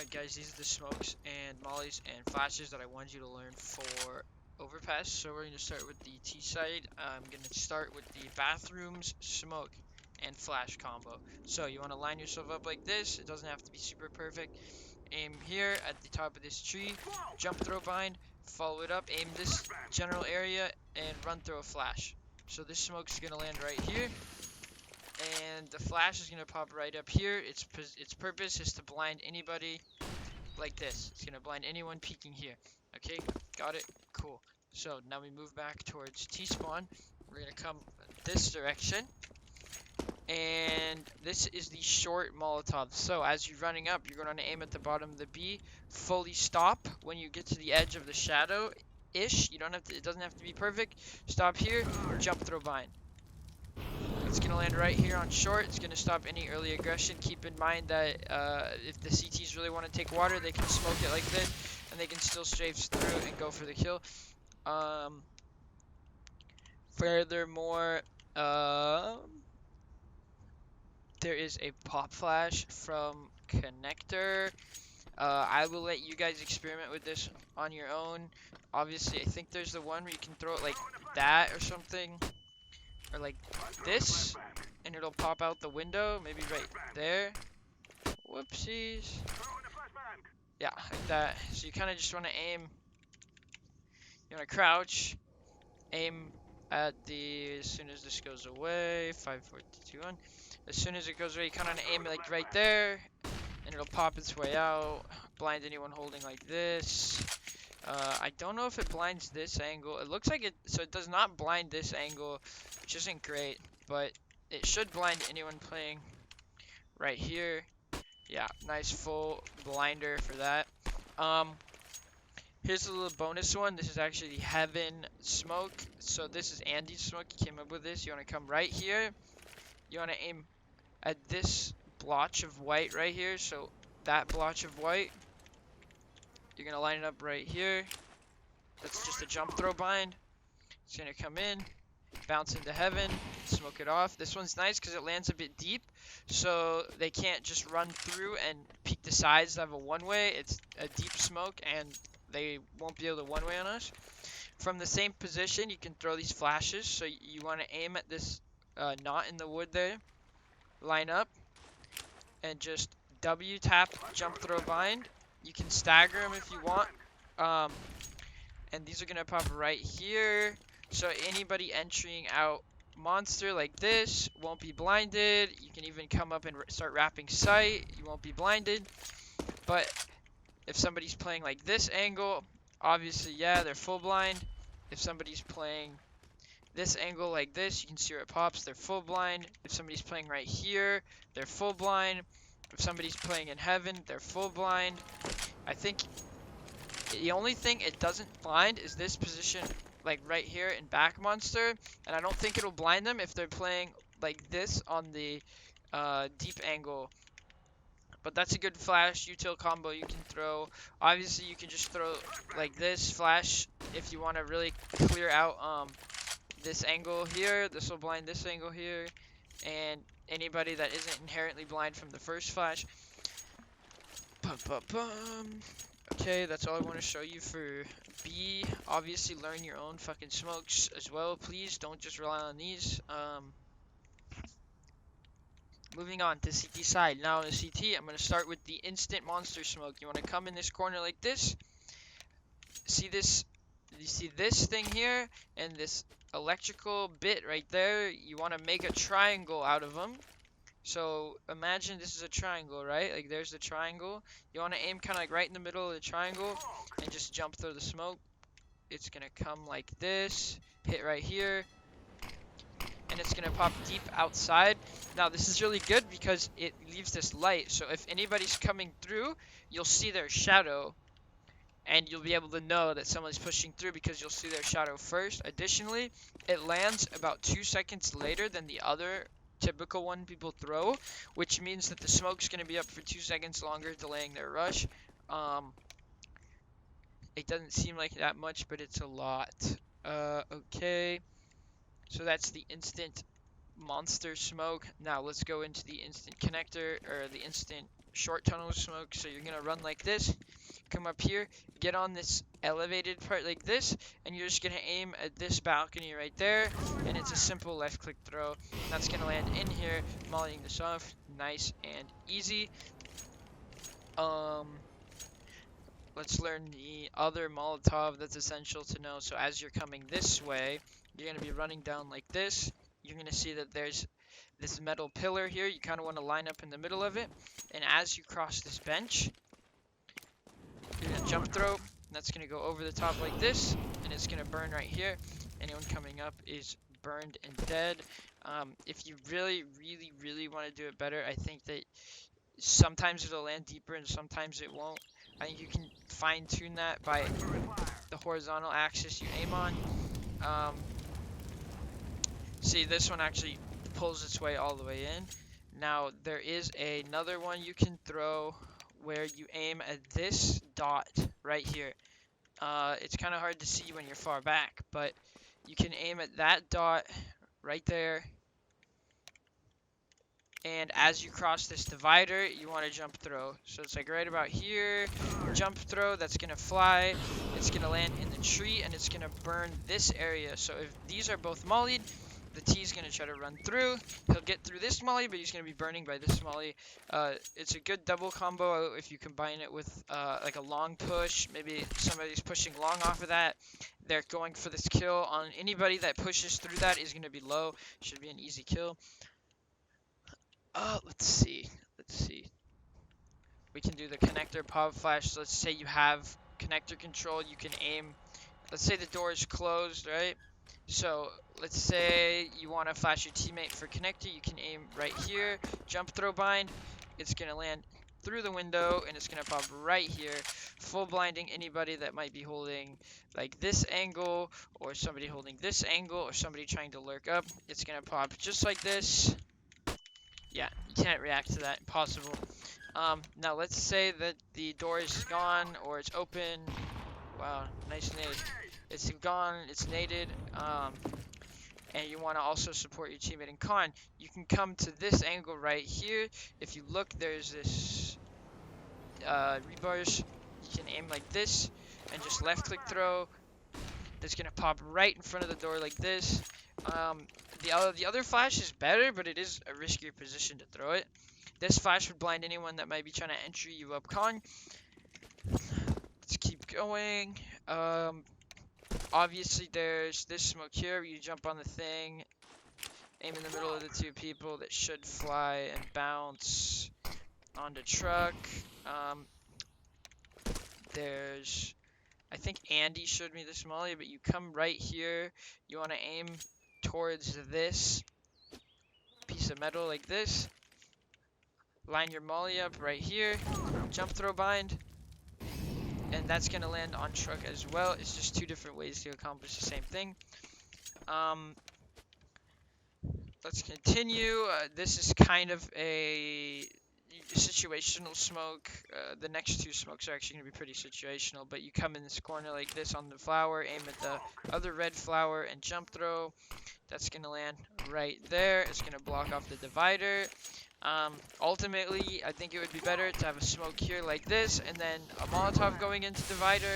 Alright guys, these are the smokes and mollies and flashes that I wanted you to learn for Overpass. So we're going to start with the T side. I'm going to start with the bathrooms, smoke, and flash combo. So you want to line yourself up like this. It doesn't have to be super perfect. Aim here at the top of this tree, jump throw vine, follow it up, aim this general area, and run through a flash. So this smoke's going to land right here. And the flash is going to pop right up here. Its purpose is to blind anybody like this. It's going to blind anyone peeking here. Okay, got it? Cool. So now we move back towards T-spawn. We're going to come this direction. And this is the short Molotov. So as you're running up, you're going to aim at the bottom of the B. Fully stop when you get to the edge of the shadow-ish. You don't have to, it doesn't have to be perfect. Stop here, jump throw vine. It's going to land right here on short. It's going to stop any early aggression. Keep in mind that if the CTs really want to take water, they can smoke it like this, and they can still strafe through and go for the kill. Furthermore, there is a pop flash from connector. I will let you guys experiment with this on your own. Obviously, I think there's the one where you can throw it like that or something. Or like this, and it'll pop out the window, maybe right there. Whoopsies. Yeah, like that. So you kind of just want to aim. You want to crouch, aim at the, as soon as this goes away, 5, 4, 2, 1. As soon as it goes away, you kind of aim like right there, and it'll pop its way out. Blind anyone holding like this. I don't know if it blinds this angle. It looks like it, so it does not blind this angle, which isn't great, but it should blind anyone playing right here. Yeah, nice full blinder for that. Here's a little bonus one. This is actually the Heaven smoke. So this is Andy's smoke. He came up with this. You want to come right here. You want to aim at this blotch of white right here. So that blotch of white. You're going to line it up right here. That's just a jump throw bind. It's going to come in, bounce into Heaven, smoke it off. This one's nice because it lands a bit deep, so they can't just run through and peek the sides of a one-way. It's a deep smoke, and they won't be able to one-way on us. From the same position, you can throw these flashes. So you want to aim at this knot in the wood there, line up, and just W tap, jump throw bind. You can stagger them if you want. And these are going to pop right here. So anybody entering out monster like this won't be blinded. You can even come up and start wrapping sight. You won't be blinded. But if somebody's playing like this angle, obviously, yeah, they're full blind. If somebody's playing this angle like this, you can see where it pops. They're full blind. If somebody's playing right here, they're full blind. If somebody's playing in Heaven, they're full blind. I think the only thing it doesn't blind is this position, like right here in back monster, and I don't think it'll blind them if they're playing like this on the deep angle. But that's a good flash util combo you can throw. Obviously, you can just throw like this flash if you want to really clear out this angle here. This will blind this angle here, and anybody that isn't inherently blind from the first flash. Okay, that's all I want to show you for B. Obviously, learn your own fucking smokes as well, please. Don't just rely on these. Moving on to CT side. Now on the CT, I'm going to start with the instant monster smoke. You want to come in this corner like this. See this? You see this thing here and this electrical bit right there? You want to make a triangle out of them. So imagine this is a triangle, right? Like there's the triangle. You want to aim kind of like right in the middle of the triangle and just jump through the smoke. It's going to come like this, hit right here, and it's going to pop deep outside. Now this is really good because it leaves this light. So if anybody's coming through, you'll see their shadow, and you'll be able to know that someone's pushing through because you'll see their shadow first. Additionally, it lands about 2 seconds later than the other typical one people throw, which means that the smoke's going to be up for 2 seconds longer, delaying their rush. It doesn't seem like that much, but it's a lot. Okay, so that's the instant monster smoke. Now let's go into the instant connector, or the instant short tunnel of smoke. So you're gonna run like this, come up here, get on this elevated part like this, and you're just gonna aim at this balcony right there, and it's a simple left click throw. And that's gonna land in here, mollying this off, nice and easy. Let's learn the other Molotov that's essential to know. So as you're coming this way, you're going to be running down like this. You're going to see that there's this metal pillar here. You kind of want to line up in the middle of it. And as you cross this bench, you're going to jump throw. That's going to go over the top like this, and it's going to burn right here. Anyone coming up is burned and dead. If you really, really, really want to do it better, I think that sometimes it'll land deeper and sometimes it won't. I think you can fine tune that by the horizontal axis you aim on. See, this one actually pulls its way all the way in. Now, there is another one you can throw where you aim at this dot right here. It's kind of hard to see when you're far back, but you can aim at that dot right there. And as you cross this divider, you want to jump throw. So it's like right about here, jump throw, that's going to fly. It's going to land in the tree, and it's going to burn this area. So if these are both mollied, the T's going to try to run through. He'll get through this molly, but he's going to be burning by this molly. It's a good double combo if you combine it with like a long push. Maybe somebody's pushing long off of that. They're going for this kill on anybody that pushes through that is going to be low. Should be an easy kill. Let's see. We can do the connector pop flash. So let's say you have connector control. You can aim. Let's say the door is closed, right? So let's say you want to flash your teammate for connector. You can aim right here. Jump throw bind. It's going to land through the window, and it's going to pop right here. Full blinding anybody that might be holding like this angle, or somebody holding this angle, or somebody trying to lurk up. It's going to pop just like this. Yeah, you can't react to that. Impossible. Now let's say that the door is gone or it's open. Wow, nice nade. It's gone, it's naded. And you want to also support your teammate in con. You can come to this angle right here. If you look, there's this rebars. You can aim like this and just left click throw. That's gonna pop right in front of the door like this. The other flash is better, but it is a riskier position to throw it. This flash would blind anyone that might be trying to entry you up con. Let's keep going. Obviously there's this smoke here where you jump on the thing, aim in the middle of the two people that should fly and bounce onto truck. There's, I think Andy showed me this molly, but you come right here, you want to aim towards this piece of metal like this. Line your molly up right here, jump throw bind, and that's going to land on truck as well. It's just two different ways to accomplish the same thing. Let's continue. This is kind of a situational smoke. The next two smokes are actually going to be pretty situational, but you come in this corner like this on the flower, aim at the other red flower, and jump throw. That's going to land right there. It's going to block off the divider. Ultimately, I think it would be better to have a smoke here like this, and then a Molotov going into divider,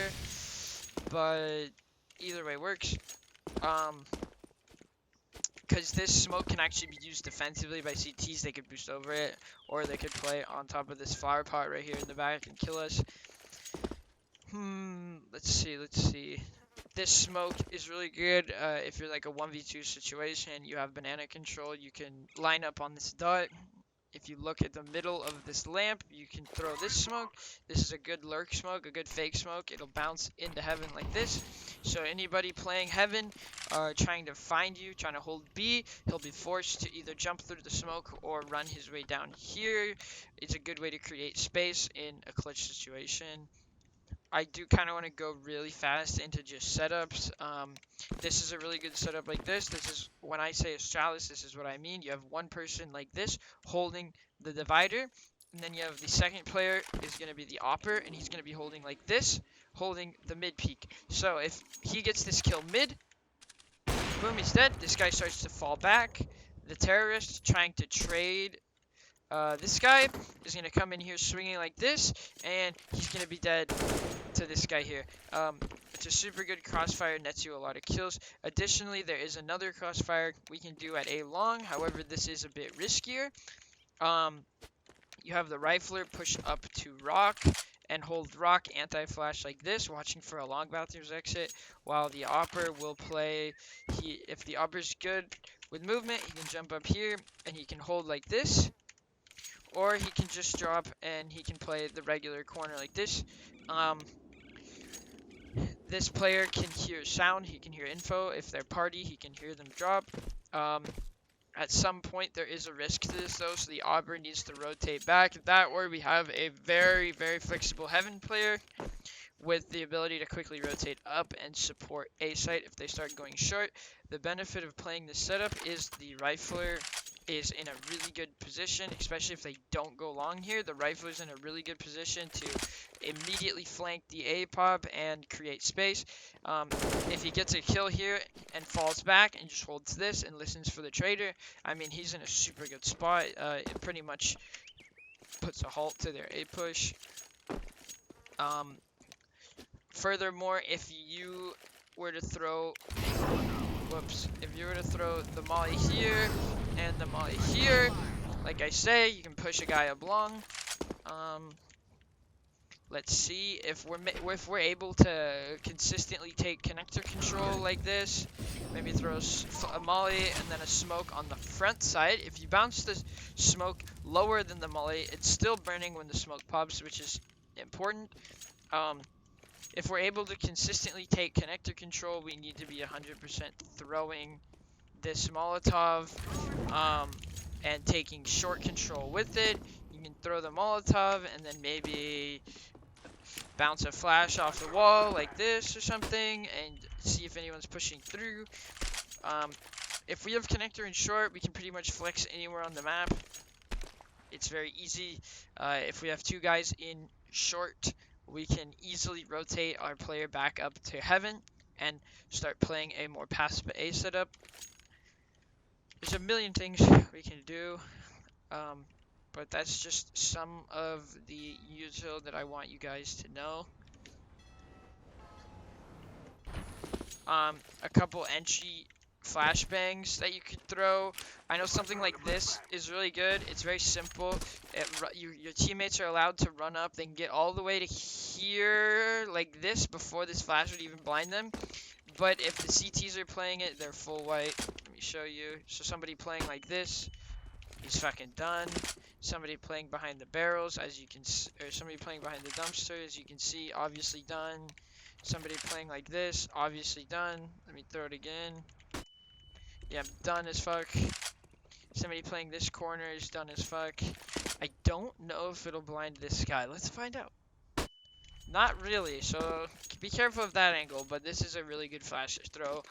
but either way works. Because this smoke can actually be used defensively by CTs. They could boost over it, or they could play on top of this flower pot right here in the back and kill us. Let's see. This smoke is really good if you're like a 1v2 situation. You have banana control. You can line up on this dot. If you look at the middle of this lamp, you can throw this smoke. This is a good lurk smoke, a good fake smoke. It'll bounce into heaven like this. So anybody playing heaven, trying to find you, trying to hold B, he'll be forced to either jump through the smoke or run his way down here. It's a good way to create space in a clutch situation. I do kind of want to go really fast into just setups. This is a really good setup like this. This is, when I say Astralis, this is what I mean. You have one person like this holding the divider, and then you have the second player is going to be the opper, and he's going to be holding like this, holding the mid peak. So if he gets this kill mid, boom, he's dead. This guy starts to fall back. The terrorist trying to trade This guy is gonna come in here swinging like this, and he's gonna be dead to this guy here. It's a super good crossfire, nets you a lot of kills. Additionally, there is another crossfire we can do at A long. However, this is a bit riskier. You have the rifler push up to rock and hold rock anti-flash like this, watching for a long bathroom's exit, while the opper will play. If the opper's good with movement, he can jump up here and he can hold like this, or he can just drop and he can play the regular corner like this. This player can hear sound, he can hear info. If they're party, he can hear them drop. At some point, there is a risk to this, though, so the Auburn needs to rotate back. That or we have a very, very flexible Heaven player with the ability to quickly rotate up and support A site if they start going short. The benefit of playing this setup is the Rifler is in a really good position, especially if they don't go long here. The Rifler's in a really good position to immediately flank the A pop and create space. If he gets a kill here and falls back and just holds this and listens for the trader, I mean, he's in a super good spot. It pretty much puts a halt to their A push. Furthermore, if you were to throw, if you were to throw the molly here and the molly here, like I say, you can push a guy up long. Let's see if we're able to consistently take connector control like this. Maybe throw a molly and then a smoke on the front side. If you bounce the smoke lower than the molly, it's still burning when the smoke pops, which is important. If we're able to consistently take connector control, we need to be 100% throwing this Molotov and taking short control with it. You can throw the Molotov and then maybe bounce a flash off the wall like this or something and see if anyone's pushing through. If we have connector and short, we can pretty much flex anywhere on the map. It's very easy. If we have two guys in short, we can easily rotate our player back up to Heaven and start playing a more passive A setup. There's a million things we can do, but that's just some of the usual that I want you guys to know. A couple entry flashbangs that you could throw. I know something like this is really good. It's very simple. Your teammates are allowed to run up. They can get all the way to here like this before this flash would even blind them. But if the CTs are playing it, they're full white. Let me show you. So somebody playing like this, he's fucking done. Somebody playing behind the barrels, as you can, or somebody playing behind the dumpster, as you can see, obviously done. Somebody playing like this, obviously done. Let me throw it again. Yeah, done as fuck. Somebody playing this corner is done as fuck. I don't know if it'll blind this guy. Let's find out. Not really, so be careful of that angle, but this is a really good flash throw.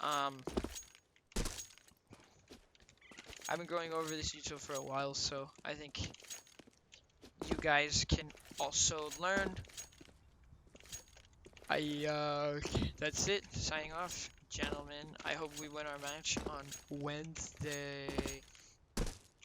I've been going over this YouTube for a while, so I think you guys can also learn. That's it. Signing off, gentlemen. I hope we win our match on Wednesday.